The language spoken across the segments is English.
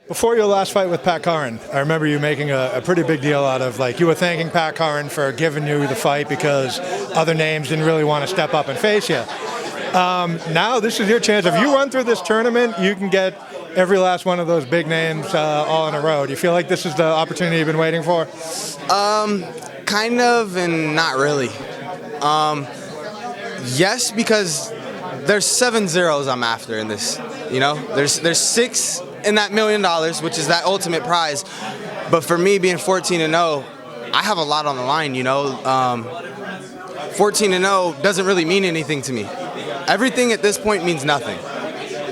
Before your last fight with Pat Curran, I remember you making a pretty big deal out of, like, you were thanking Pat Curran for giving you the fight because other names didn't really want to step up and face you. Now this is your chance. If you run through this tournament, you can get every last one of those big names all in a row. Do you feel like this is the opportunity you've been waiting for? Kind of, and not really. Yes, because there's 7 zeros I'm after in this. You know, there's 6 in that $1 million, which is that ultimate prize. But for me, being 14-0, I have a lot on the line. You know, 14-0 doesn't really mean anything to me. Everything at this point means nothing.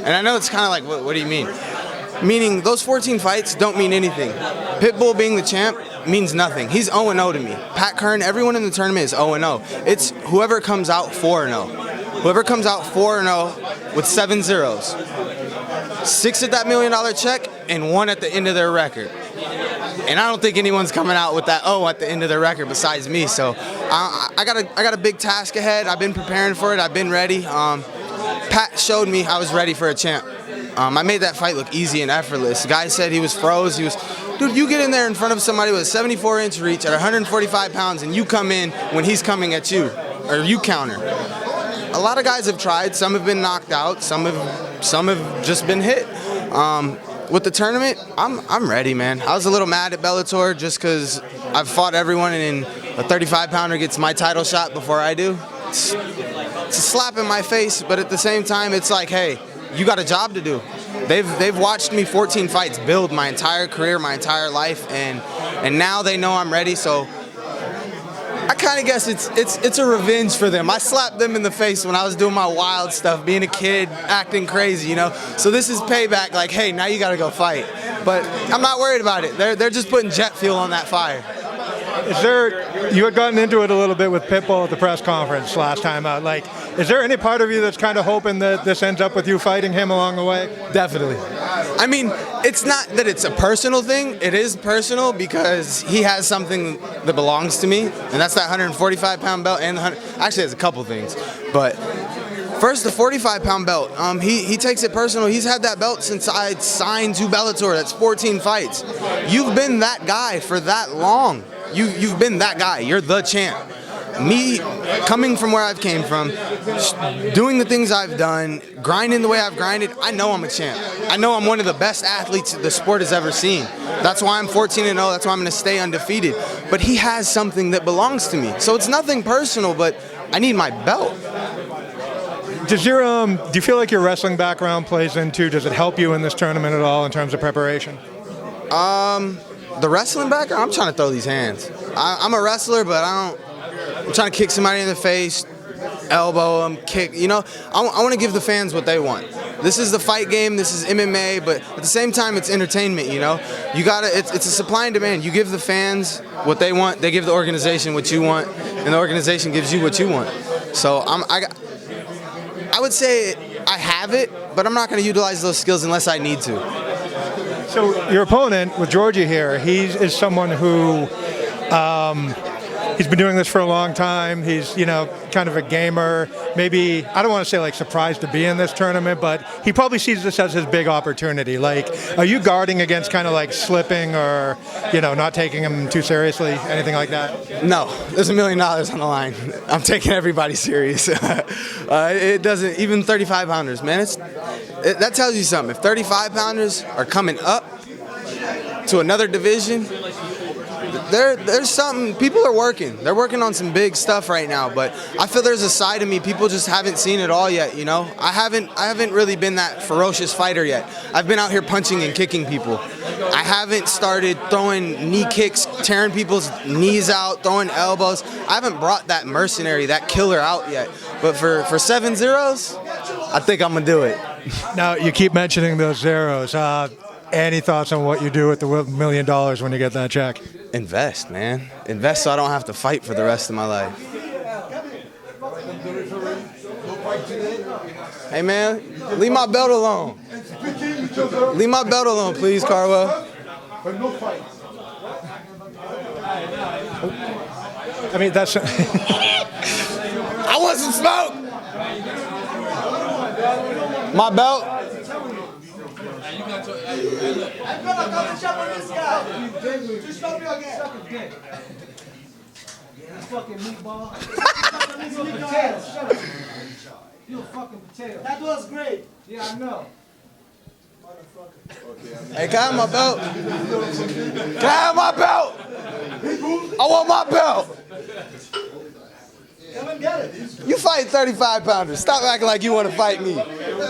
And I know it's kind of like, what do you mean? Meaning those 14 fights don't mean anything. Pitbull being the champ means nothing. He's 0-0 to me. Pat Curran, everyone in the tournament is 0-0. It's whoever comes out 4-0. Whoever comes out 4-0 with 7 zeros. 6 at that $1 million check and 1 at the end of their record. And I don't think anyone's coming out with that at the end of their record besides me. So I got a big task ahead. I've been preparing for it. I've been ready. Pat showed me I was ready for a champ. I made that fight look easy and effortless. The guy said he was froze. Dude, you get in there in front of somebody with a 74-inch reach at 145 pounds and you come in when he's coming at you, or you counter. A lot of guys have tried. Some have been knocked out. Some have just been hit. With the tournament, I'm ready, man. I was a little mad at Bellator just because I've fought everyone and a 35-pounder gets my title shot before I do. It's a slap in my face, but at the same time, it's like, hey, you got a job to do. They've watched me 14 fights build my entire career, my entire life, and now they know I'm ready. So I kind of guess it's a revenge for them. I slapped them in the face when I was doing my wild stuff, being a kid, acting crazy, you know. So this is payback. Like, hey, now you got to go fight. But I'm not worried about it. They're just putting jet fuel on that fire. You had gotten into it a little bit with Pitbull at the press conference last time out. Like, is there any part of you that's kind of hoping that this ends up with you fighting him along the way? Definitely. I mean, it's not that it's a personal thing. It is personal because he has something that belongs to me, and that's that 145-pound belt. And actually, there's a couple things, but first, the 45-pound belt. He takes it personal. He's had that belt since I signed to Bellator. That's 14 fights. You've been that guy for that long. You've been that guy. You're the champ. Me, coming from where I've came from, doing the things I've done, grinding the way I've grinded, I know I'm a champ. I know I'm one of the best athletes the sport has ever seen. That's why I'm 14-0. That's why I'm going to stay undefeated. But he has something that belongs to me. So it's nothing personal, but I need my belt. Do you feel like your wrestling background plays into, does it help you in this tournament at all in terms of preparation? The wrestling background, I'm trying to throw these hands. I'm a wrestler, but I'm trying to kick somebody in the face, elbow them, kick. You know, I want to give the fans what they want. This is the fight game. This is MMA, but at the same time, it's entertainment. You know, it's a supply and demand. You give the fans what they want. They give the organization what you want, and the organization gives you what you want. So I would say I have it, but I'm not going to utilize those skills unless I need to. So your opponent, with Georgie here, he is someone who he's been doing this for a long time. He's, you know, kind of a gamer. Maybe, I don't want to say like surprised to be in this tournament, but he probably sees this as his big opportunity. Like, are you guarding against kind of like slipping or, you know, not taking him too seriously, anything like that? No, there's $1 million on the line. I'm taking everybody serious. It doesn't, even 35-pounders, man, that tells you something. If 35-pounders are coming up to another division, there's something. People are working. They're working on some big stuff right now. But I feel there's a side of me people just haven't seen it all yet. You know, I haven't really been that ferocious fighter yet. I've been out here punching and kicking people. I haven't started throwing knee kicks, tearing people's knees out, throwing elbows. I haven't brought that mercenary, that killer out yet. But for 7 zeros, I think I'm gonna do it. Now you keep mentioning those zeros. Any thoughts on what you do with the $1 million when you get that check? Invest, man. Invest so I don't have to fight for the rest of my life. Hey, man, leave my belt alone. Leave my belt alone, please, Carwell. I mean, that's... I want some smoke. My belt. Fucking meatball. You a fucking potato. That was great. Yeah, I know. Hey, can I have my belt? Can I have my belt? I want my belt. Come and get it. You fighting 35 pounders. Stop acting like you want to fight me.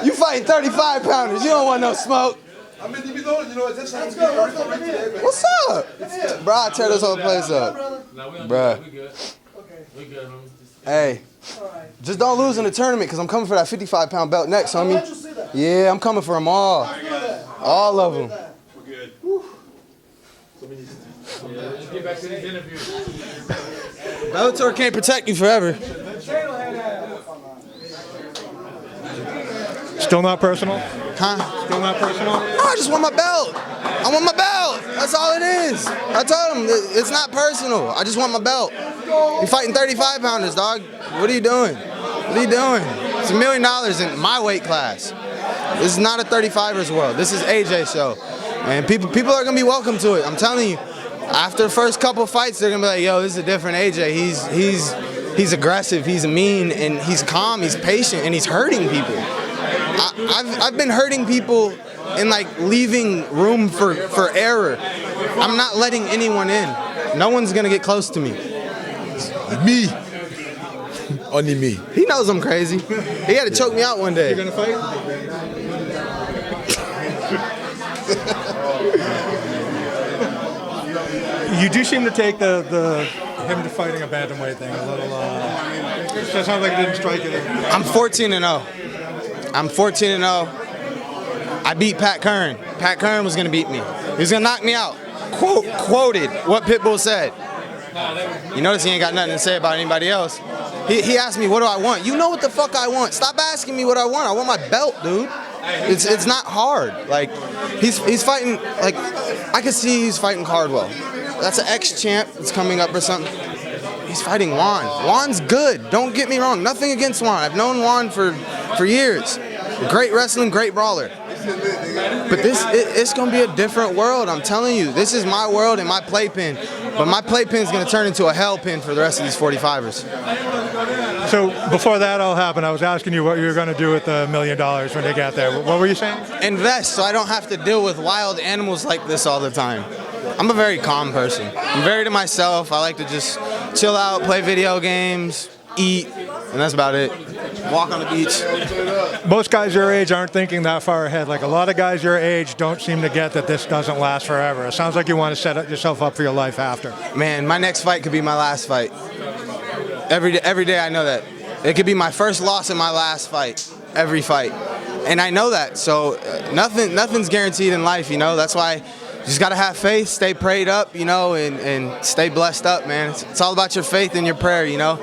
You fighting 35 pounders. You don't want no smoke. I mean, you know, it's just Let's go. Come here. What's up? Bro, I tear this whole place up. Bruh. We good. We good, homie. Hey, just don't lose in the tournament because I'm coming for that 55-pound belt next, homie. Let you see that. Yeah, I'm coming for them all. All of them. we're good. Let's get back to these interviews. Bellator can't protect you forever. Still not personal? Huh? Still not personal? No, I just want my belt. I want my belt. That's all it is. I told him it's not personal. I just want my belt. You're fighting 35 pounders, dog. What are you doing? What are you doing? It's $1 million in my weight class. This is not a 35ers world. This is AJ show. And people are gonna be welcome to it. I'm telling you. After the first couple fights, they're gonna be like, yo, this is a different AJ. He's aggressive, he's mean, and he's calm, he's patient, and he's hurting people. I've been hurting people and like leaving room for error. I'm not letting anyone in. No one's gonna get close to me. Me. Only me. He knows I'm crazy. He had to choke me out one day. You're gonna fight? You do seem to take the him to fighting a bantamweight thing a little. That sounds like it didn't strike you there. I'm 14-0. I'm 14-0. I beat Pat Curran. Pat Curran was gonna beat me. He was gonna knock me out. Quoted what Pitbull said. You notice he ain't got nothing to say about anybody else. He asked me, what do I want? You know what the fuck I want. Stop asking me what I want. I want my belt, dude. It's not hard. Like, he's fighting, like, I could see he's fighting Cardwell. That's an ex-champ that's coming up or something. He's fighting Juan. Juan's good. Don't get me wrong. Nothing against Juan. I've known Juan for years. Great wrestling, great brawler. But it's gonna be a different world. I'm telling you. This is my world and my playpen. But my playpen's gonna turn into a hell pin for the rest of these 45ers. So before that all happened, I was asking you what you were going to do with the $1 million when they got there. What were you saying? Invest so I don't have to deal with wild animals like this all the time. I'm a very calm person. I'm very to myself. I like to just chill out, play video games, eat, and that's about it. Walk on the beach. Most guys your age aren't thinking that far ahead. Like a lot of guys your age don't seem to get that this doesn't last forever. It sounds like you want to set yourself up for your life after. Man, my next fight could be my last fight. Every day I know that. It could be my first loss in my last fight. Every fight. And I know that. So nothing's guaranteed in life, you know. That's why you just got to have faith, stay prayed up, you know, and stay blessed up, man. It's all about your faith and your prayer, you know.